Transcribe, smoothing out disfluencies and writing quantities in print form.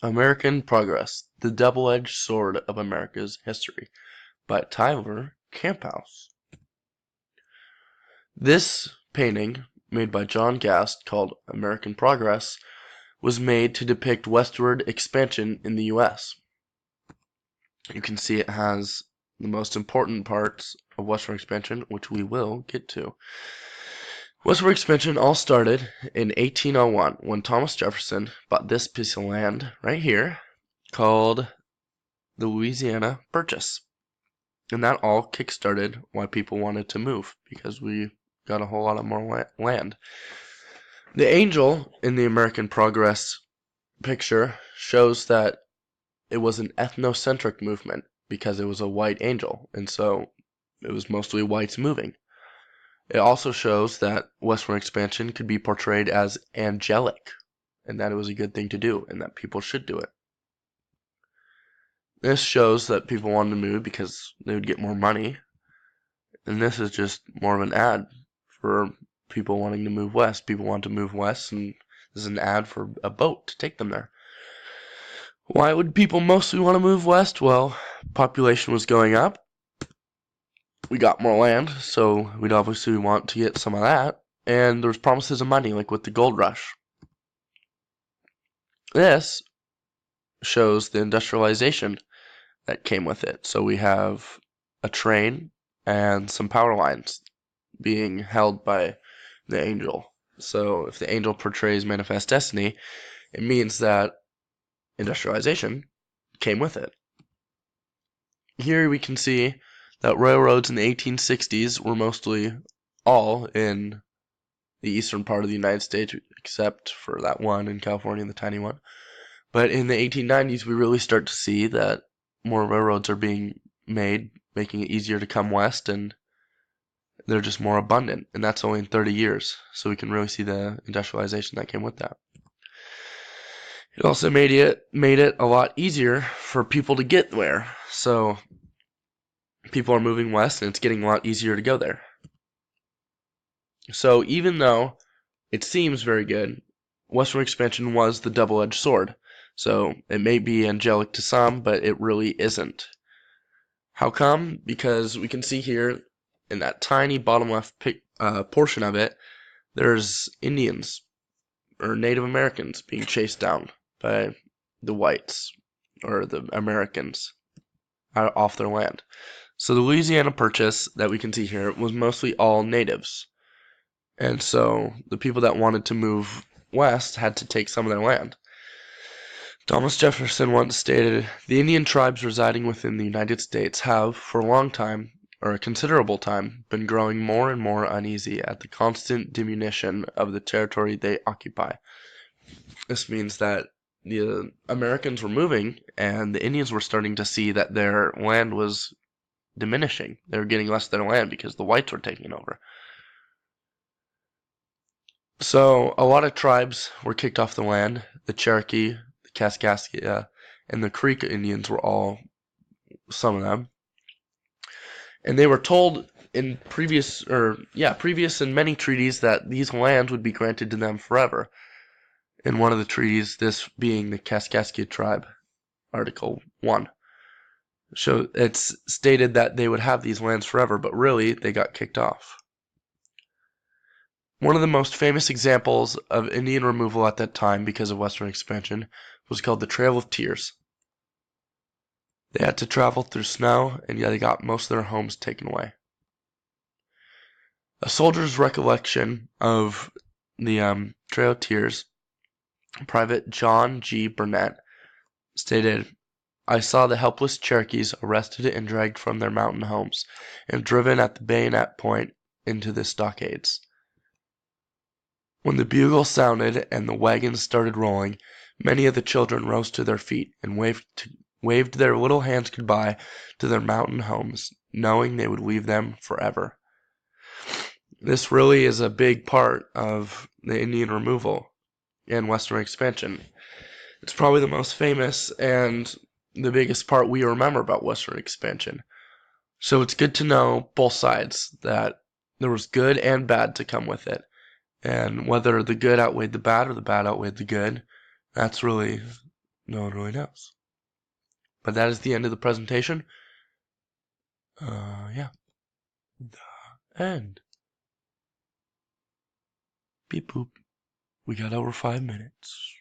American Progress, The Double-Edged Sword of America's History by Tyler Camphouse. This painting, made by John Gast, called American Progress, was made to depict westward expansion in the U.S. You can see it has the most important parts of westward expansion, which we will get to. Westward expansion all started in 1801 when Thomas Jefferson bought this piece of land right here called the Louisiana Purchase. And that all kick-started why people wanted to move, because we got a whole lot of more land. The angel in the American Progress picture shows that it was an ethnocentric movement because it was a white angel, and so it was mostly whites moving. It also shows that westward expansion could be portrayed as angelic, and that it was a good thing to do, and that people should do it. This shows that people wanted to move because they would get more money, and this is just more of an ad for people wanting to move west. People want to move west, and this is an ad for a boat to take them there. Why would people mostly want to move west? Well, population was going up. We got more land, so we'd obviously want to get some of that. And there was promises of money, like with the gold rush. This shows the industrialization that came with it. So we have a train and some power lines being held by the angel. So if the angel portrays manifest destiny, it means that industrialization came with it. Here we can see that railroads in the 1860s were mostly all in the eastern part of the United States, except for that one in California, the tiny one. But in the 1890s, we really start to see that more railroads are being made, making it easier to come west, and they're just more abundant. And that's only in 30 years, so we can really see the industrialization that came with that. It also made it a lot easier for people to get there. So people are moving west, and it's getting a lot easier to go there. So even though it seems very good, westward expansion was the double-edged sword. So it may be angelic to some, but it really isn't. How come? Because we can see here in that tiny bottom left portion of it, there's Indians or Native Americans being chased down by the whites or the Americans off their land. So the Louisiana Purchase that we can see here was mostly all natives. And so the people that wanted to move west had to take some of their land. Thomas Jefferson once stated, "The Indian tribes residing within the United States have, for a long time, or a considerable time, been growing more and more uneasy at the constant diminution of the territory they occupy." This means that the Americans were moving, and the Indians were starting to see that their land was diminishing. They were getting less of their land because the whites were taking over. So a lot of tribes were kicked off the land. The Cherokee, the Kaskaskia, and the Creek Indians were all some of them. And they were told in previous in many treaties that these lands would be granted to them forever. In one of the treaties, this being the Kaskaskia tribe, Article 1. So it's stated that they would have these lands forever, but really they got kicked off. One of the most famous examples of Indian removal at that time because of western expansion was called the Trail of Tears. They had to travel through snow, and yet they got most of their homes taken away. A soldier's recollection of the Trail of Tears, Private John G. Burnett, stated, "I saw the helpless Cherokees arrested and dragged from their mountain homes, and driven at the bayonet point into the stockades. When the bugle sounded and the wagons started rolling, many of the children rose to their feet and waved their little hands goodbye to their mountain homes, knowing they would leave them forever." This really is a big part of the Indian removal and western expansion. It's probably the most famous and the biggest part we remember about western expansion. So it's good to know both sides, that there was good and bad to come with it. And whether the good outweighed the bad or the bad outweighed the good, that's really No one really knows. But that is the end of the presentation. Yeah. The end. Beep boop. We got over 5 minutes.